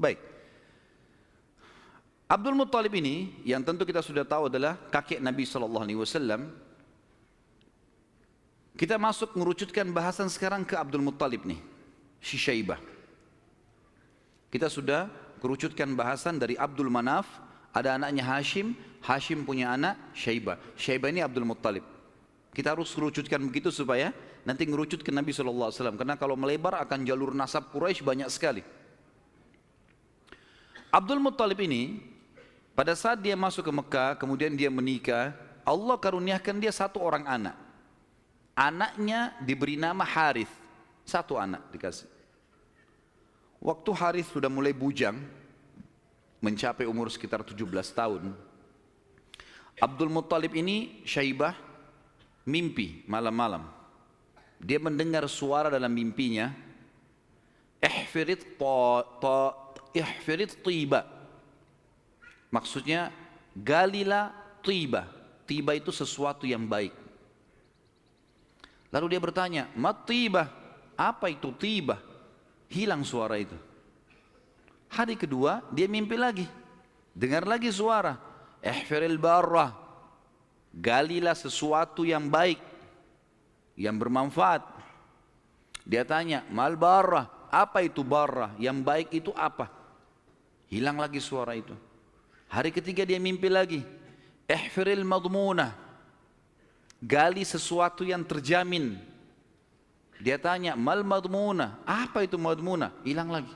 Baik. Abdul Muttalib ini yang tentu kita sudah tahu adalah kakek Nabi SAW. Kita masuk mengerucutkan bahasan sekarang ke Abdul Muttalib nih, si Syaibah. Kita sudah kerucutkan bahasan dari Abdul Manaf, ada anaknya Hashim, Hashim punya anak Syaibah. Syaibah ini Abdul Muttalib. Kita harus kerucutkan begitu supaya nanti ngerucut ke Nabi SAW. Karena kalau melebar akan jalur nasab Quraisy banyak sekali. Abdul Muttalib ini pada saat dia masuk ke Mekah, kemudian dia menikah, Allah karuniakan dia satu orang anak. Anaknya diberi nama Harith, satu anak dikasih. Waktu Harith sudah mulai bujang, mencapai umur sekitar 17 tahun. Abdul Muttalib ini, Syaibah, mimpi malam-malam. Dia mendengar suara dalam mimpinya, ihfirit tiba. Maksudnya, galilah tiba. Tiba itu sesuatu yang baik. Lalu dia bertanya, mat tiba? Apa itu tiba? Hilang suara itu. Hari kedua dia mimpi lagi. Dengar lagi suara. Ihfiril barrah. Galilah sesuatu yang baik. Yang bermanfaat. Dia tanya, mal barrah? Apa itu barrah? Yang baik itu apa? Hilang lagi suara itu. Hari ketiga dia mimpi lagi. Ihfiril madmunah. Gali sesuatu yang terjamin. Dia tanya, mal madmunah? Apa itu madmunah? Hilang lagi.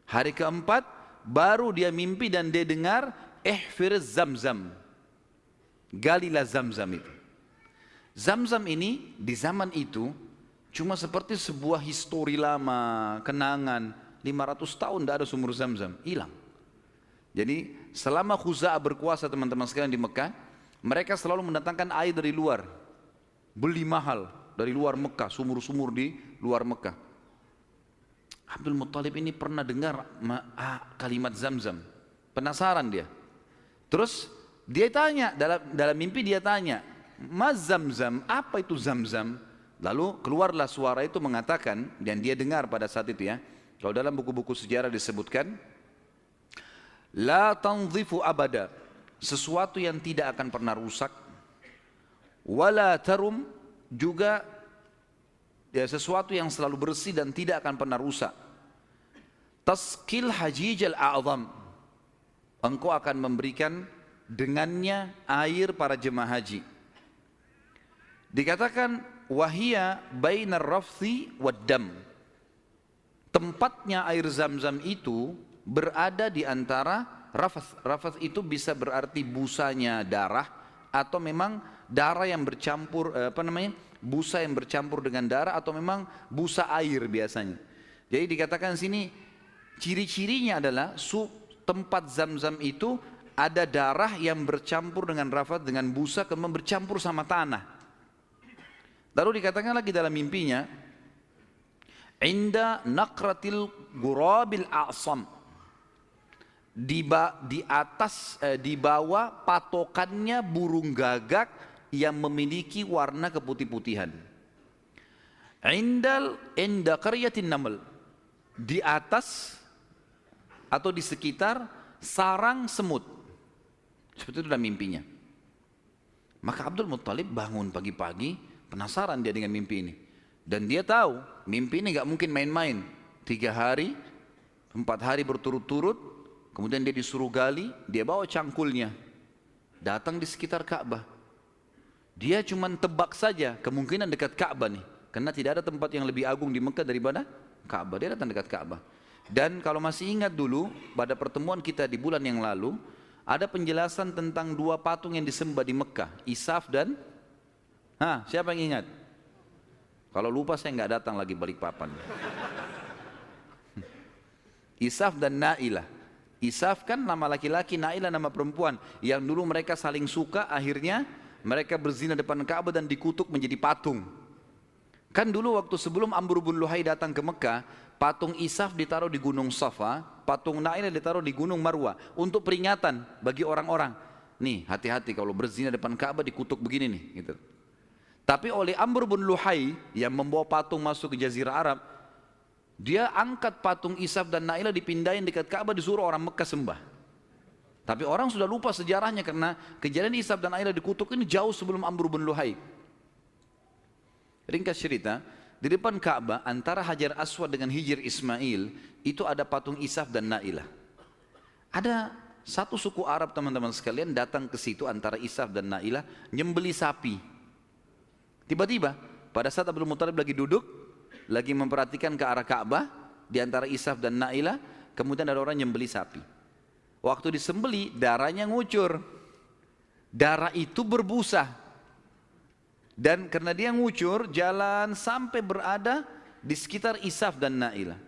Hari keempat, baru dia mimpi dan dia dengar, ihfiriz zamzam. Galilah zamzam itu. Zamzam ini, di zaman itu, cuma seperti sebuah histori lama, kenangan. 500 tahun tidak ada sumur zamzam. Hilang. Jadi, selama Khuza'ah berkuasa teman-teman sekalian di Mekah, mereka selalu mendatangkan air dari luar. Beli mahal dari luar Mekah, sumur-sumur di luar Mekah. Abdul Muttalib ini pernah dengar kalimat Zamzam. Penasaran dia. Terus dia tanya, dalam mimpi dia tanya, Mas Zamzam, apa itu Zamzam? Lalu keluarlah suara itu mengatakan, dan dia dengar pada saat itu ya. Kalau dalam buku-buku sejarah disebutkan, La tanzifu abada. Sesuatu yang tidak akan pernah rusak, wala tarum, juga ya, sesuatu yang selalu bersih dan tidak akan pernah rusak. Taskil hajijal a'zam, engkau akan memberikan dengannya air para jemaah haji. Dikatakan wahia bainar rafthi wad dam, tempatnya air Zamzam itu berada di antara rafath. Rafath itu bisa berarti busanya darah atau memang darah yang bercampur busa yang bercampur dengan darah atau memang busa air biasanya. Jadi dikatakan sini ciri-cirinya adalah tempat Zamzam itu ada darah yang bercampur dengan rafath dengan busa kemudian bercampur sama tanah. Lalu dikatakan lagi dalam mimpinya, inda naqratil gurabil a'sam, di bawah patokannya burung gagak yang memiliki warna keputih-putihan. Inda qaryatin naml, di atas atau di sekitar sarang semut. Seperti itu dalam mimpinya. Maka Abdul Muttalib bangun pagi-pagi, penasaran dia dengan mimpi ini. Dan dia tahu mimpi ini gak mungkin main-main. 3 hari, 4 hari berturut-turut. Kemudian dia disuruh gali, dia bawa cangkulnya, datang di sekitar Ka'bah. Dia cuma tebak saja kemungkinan dekat Ka'bah nih, karena tidak ada tempat yang lebih agung di Mekah daripada Ka'bah. Dia datang dekat Ka'bah. Dan kalau masih ingat dulu, pada pertemuan kita di bulan yang lalu, ada penjelasan tentang 2 patung yang disembah di Mekah, Isaf dan siapa yang ingat? Kalau lupa saya nggak datang lagi balik papan. Isaf dan Na'ilah. Isaf kan nama laki-laki, Na'ilah nama perempuan. Yang dulu mereka saling suka, akhirnya mereka berzina depan Ka'bah dan dikutuk menjadi patung. Kan dulu waktu sebelum Amr bin Luhai datang ke Mekah, patung Isaf ditaruh di Gunung Safa, patung Na'ilah ditaruh di Gunung Marwah. Untuk peringatan bagi orang-orang. Nih hati-hati kalau berzina depan Ka'bah dikutuk begini nih. Gitu. Tapi oleh Amr bin Luhai yang membawa patung masuk ke Jazirah Arab, Dia angkat patung Isaf dan Nailah dipindahin dekat Ka'bah, disuruh orang Mekah sembah. Tapi orang sudah lupa sejarahnya karena kejadian Isaf dan Nailah dikutuk ini jauh sebelum Amr bin Luhai. Ringkas cerita, di depan Ka'bah antara Hajar Aswad dengan Hijr Ismail itu ada patung Isaf dan Nailah. Ada satu suku Arab teman-teman sekalian datang ke situ antara Isaf dan Nailah nyembeli sapi. Tiba-tiba pada saat Abdul Muthalib lagi duduk, lagi memperhatikan ke arah Ka'bah di antara Isaf dan Nailah, kemudian ada orang nyembeli sapi. Waktu disembeli darahnya ngucur. Darah itu berbusa. Dan karena dia ngucur, jalan sampai berada di sekitar Isaf dan Nailah.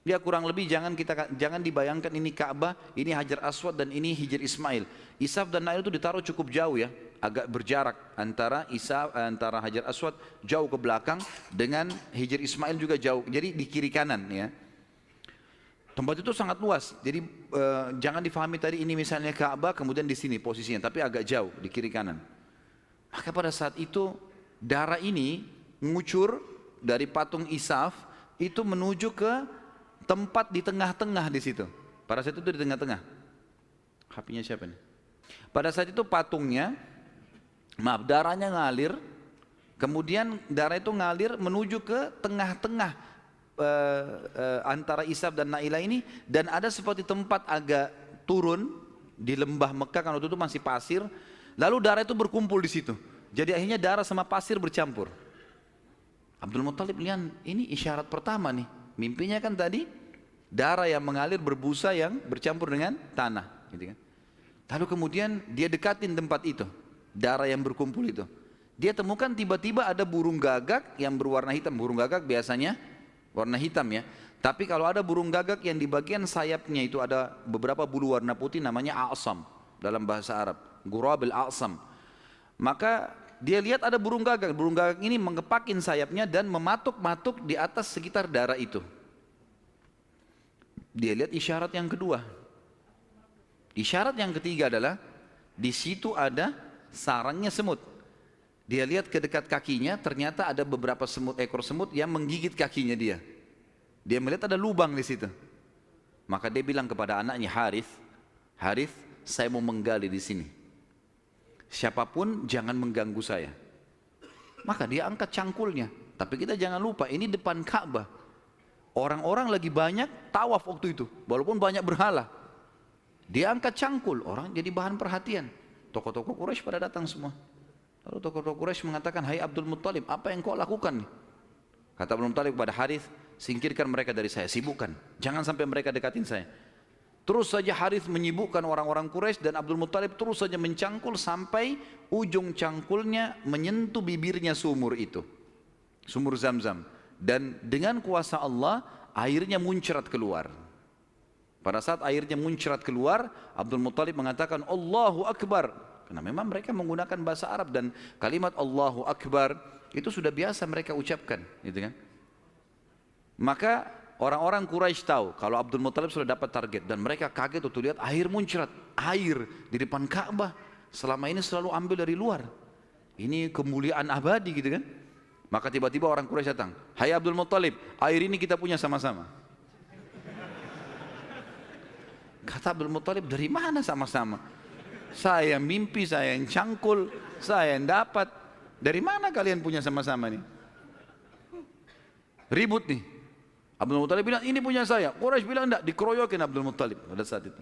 Dia kurang lebih jangan dibayangkan ini Ka'bah, ini Hajar Aswad dan ini Hijr Ismail. Isaf dan Nailah itu ditaruh cukup jauh ya, agak berjarak antara antara Hajar Aswad jauh ke belakang dengan Hijr Ismail juga jauh. Jadi di kiri kanan ya. Tempat itu sangat luas. Jadi jangan difahami tadi ini misalnya Ka'bah kemudian di sini posisinya, tapi agak jauh di kiri kanan. Maka pada saat itu darah ini ngucur dari patung Isaf itu menuju ke tempat di tengah-tengah di situ. Pada saat itu di tengah-tengah. HP-nya siapa nih? Pada saat itu patungnya, darahnya ngalir, kemudian darah itu ngalir menuju ke tengah-tengah antara Isaf dan Nailah ini, dan ada seperti tempat agak turun di lembah Mekah kan waktu itu masih pasir, lalu darah itu berkumpul di situ. Jadi akhirnya darah sama pasir bercampur. Abdul Muthalib lihat ini isyarat pertama nih. Mimpinya kan tadi darah yang mengalir berbusa yang bercampur dengan tanah, gitu kan. Lalu kemudian dia dekatin tempat itu, darah yang berkumpul itu. Dia temukan tiba-tiba ada burung gagak yang berwarna hitam. Burung gagak biasanya warna hitam ya. Tapi kalau ada burung gagak yang di bagian sayapnya itu ada beberapa bulu warna putih, namanya a'sam dalam bahasa Arab, Ghurabil a'sam. Maka dia lihat ada burung gagak. Burung gagak ini mengepakin sayapnya dan mematuk-matuk di atas sekitar darah itu. Dia lihat isyarat yang kedua. Isyarat yang ketiga adalah di situ ada sarangnya semut. Dia lihat ke dekat kakinya, ternyata ada beberapa ekor semut yang menggigit kakinya dia. Dia melihat ada lubang di situ. Maka dia bilang kepada anaknya Harith, Harith, saya mau menggali di sini. Siapapun jangan mengganggu saya. Maka dia angkat cangkulnya. Tapi kita jangan lupa, ini depan Ka'bah. Orang-orang lagi banyak tawaf waktu itu, walaupun banyak berhala. Dia angkat cangkul, orang jadi bahan perhatian. Tokoh-tokoh Quraisy pada datang semua. Lalu tokoh-tokoh Quraisy mengatakan, hai Abdul Muthalib, apa yang kau lakukan nih? Kata Abdul Muthalib kepada Harith, singkirkan mereka dari saya, sibukkan. Jangan sampai mereka dekatin saya. Terus saja Harith menyibukkan orang-orang Quraisy dan Abdul Muthalib terus saja mencangkul sampai ujung cangkulnya menyentuh bibirnya sumur itu. Sumur Zamzam. Dan dengan kuasa Allah, airnya muncrat keluar. Pada saat airnya muncrat keluar, Abdul Muthalib mengatakan, Allahu Akbar. Karena memang mereka menggunakan bahasa Arab dan kalimat Allahu Akbar itu sudah biasa mereka ucapkan, gitu kan? Maka orang-orang Quraisy tahu kalau Abdul Muthalib sudah dapat target dan mereka kaget waktu lihat air muncrat, air di depan Ka'bah. Selama ini selalu ambil dari luar. Ini kemuliaan abadi, gitu kan? Maka tiba-tiba orang Quraisy datang, hai Abdul Muthalib, air ini kita punya sama-sama. Kata Abdul Muthalib, dari mana sama-sama? Saya yang mimpi, saya yang cangkul, saya yang dapat. Dari mana kalian punya sama-sama nih? Ribut nih. Abdul Muthalib bilang, ini punya saya. Quraisy bilang enggak, dikeroyokin Abdul Muthalib pada saat itu.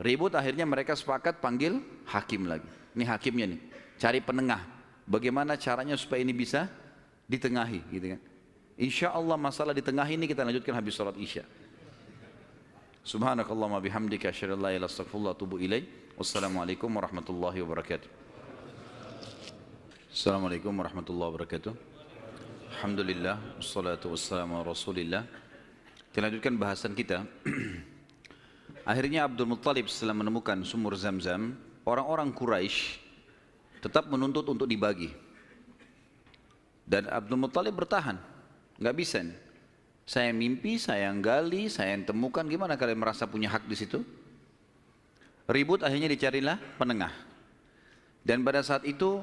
Ribut, akhirnya mereka sepakat panggil hakim lagi. Ini hakimnya nih, cari penengah. Bagaimana caranya supaya ini bisa ditengahi, gitu kan? Insya Allah masalah ditengahi ini kita lanjutkan habis sholat Isya. Subhanakallahumma bihamdika asyhadu an la ilaha illa anta astaghfiruka wa atubu ilaik. Wassalamualaikum warahmatullahi wabarakatuh. Assalamualaikum warahmatullahi wabarakatuh. Alhamdulillah wassalatu wassalamu ala Rasulillah. Kita lanjutkan bahasan kita. Akhirnya Abdul Muthalib setelah menemukan sumur Zamzam, orang-orang Quraisy tetap menuntut untuk dibagi. Dan Abdul Muthalib bertahan, nggak bisa nih. Saya mimpi, saya yang gali, saya yang temukan. Gimana kalian merasa punya hak di situ? Ribut, akhirnya dicarilah penengah. Dan pada saat itu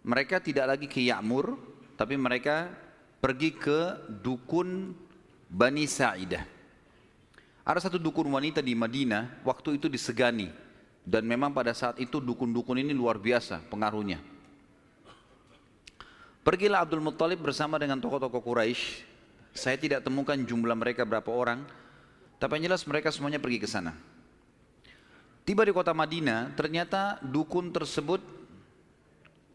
mereka tidak lagi ke Ya'mur, tapi mereka pergi ke dukun Bani Sa'idah. Ada satu dukun wanita di Madinah, waktu itu disegani. Dan memang pada saat itu dukun-dukun ini luar biasa pengaruhnya. Pergilah Abdul Muttalib bersama dengan tokoh-tokoh Quraisy. Saya tidak temukan jumlah mereka berapa orang, tapi yang jelas mereka semuanya pergi ke sana. Tiba di kota Madinah, ternyata dukun tersebut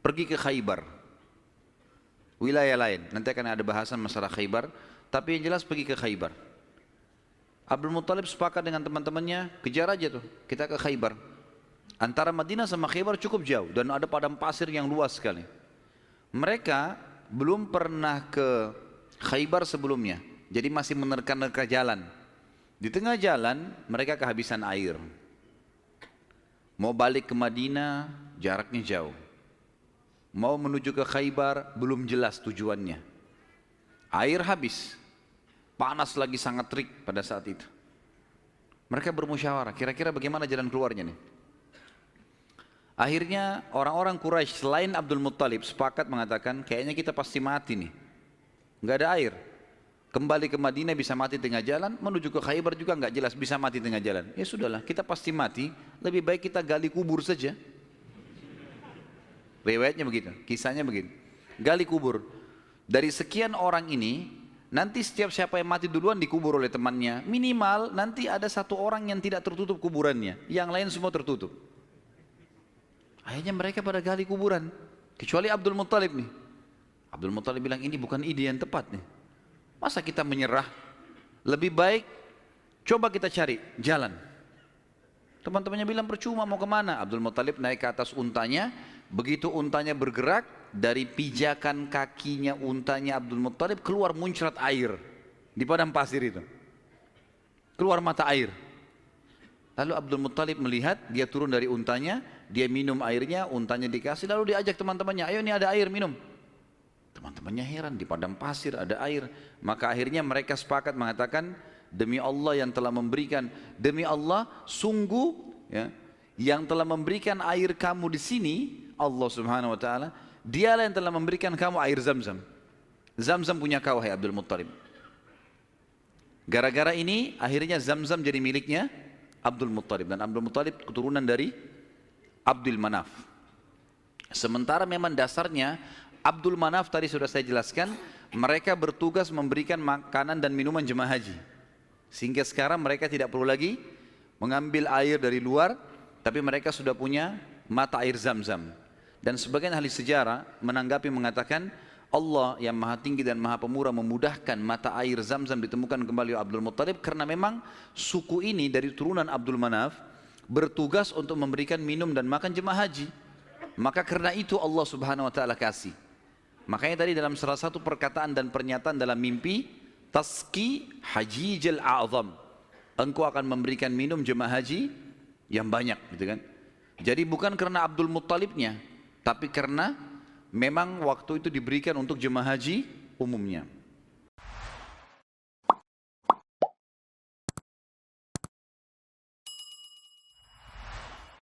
pergi ke Khaybar, wilayah lain. Nanti akan ada bahasan masalah Khaybar, tapi yang jelas pergi ke Khaybar. Abdul Muttalib sepakat dengan teman-temannya, kejar aja tuh, kita ke Khaybar. Antara Madinah sama Khaybar cukup jauh dan ada padang pasir yang luas sekali. Mereka belum pernah ke Khaybar sebelumnya, jadi masih menerka-nerka jalan. Di tengah jalan mereka kehabisan air. Mau balik ke Madinah jaraknya jauh. Mau menuju ke Khaybar belum jelas tujuannya. Air habis. Panas lagi sangat terik pada saat itu. Mereka bermusyawarah, kira-kira bagaimana jalan keluarnya nih. Akhirnya orang-orang Quraisy selain Abdul Muttalib sepakat mengatakan kayaknya kita pasti mati nih. Nggak ada air. Kembali ke Madinah bisa mati tengah jalan, menuju ke Khaybar juga nggak jelas bisa mati tengah jalan. Ya sudahlah, kita pasti mati, lebih baik kita gali kubur saja. Riwayatnya begitu, kisahnya begitu. Gali kubur. Dari sekian orang ini, nanti setiap siapa yang mati duluan dikubur oleh temannya. Minimal nanti ada satu orang yang tidak tertutup kuburannya, yang lain semua tertutup. Akhirnya mereka pada gali kuburan, kecuali Abdul Muttalib nih. Abdul Muttalib bilang ini bukan ide yang tepat nih. Masa kita menyerah? Lebih baik coba kita cari jalan. Teman-temannya bilang percuma mau kemana? Abdul Muttalib naik ke atas untanya. Begitu untanya bergerak, dari pijakan kakinya untanya Abdul Muttalib keluar muncrat air di padang pasir itu. Keluar mata air. Lalu Abdul Muttalib melihat, dia turun dari untanya, dia minum airnya, untanya dikasih, lalu diajak teman-temannya, ayo ini ada air minum. Teman-temannya heran, di padang pasir ada air. Maka akhirnya mereka sepakat mengatakan, demi Allah yang telah memberikan, demi Allah sungguh ya, yang telah memberikan air kamu di sini, Allah Subhanahu Wa Taala, dialah yang telah memberikan kamu air Zam-Zam. Zam-Zam punya kau, hai Abdul Muttalib. Gara-gara ini akhirnya Zam-Zam jadi miliknya Abdul Muttalib, dan Abdul Muttalib keturunan dari Abdul Manaf. Sementara memang dasarnya Abdul Manaf tadi sudah saya jelaskan, mereka bertugas memberikan makanan dan minuman jemaah haji. Sehingga sekarang mereka tidak perlu lagi mengambil air dari luar, tapi mereka sudah punya mata air Zam-Zam. Dan sebagian ahli sejarah menanggapi mengatakan, Allah yang maha tinggi dan maha pemurah memudahkan mata air Zam-Zam ditemukan kembali oleh Abdul Muttalib, karena memang suku ini dari turunan Abdul Manaf bertugas untuk memberikan minum dan makan jemaah haji. Maka karena itu Allah Subhanahu Wa Taala kasih. Makanya tadi dalam salah satu perkataan dan pernyataan dalam mimpi, Taski Hajijal A'zam, engkau akan memberikan minum jemaah haji yang banyak, gitu kan. Jadi bukan karena Abdul Muttalibnya, tapi karena memang waktu itu diberikan untuk jemaah haji umumnya.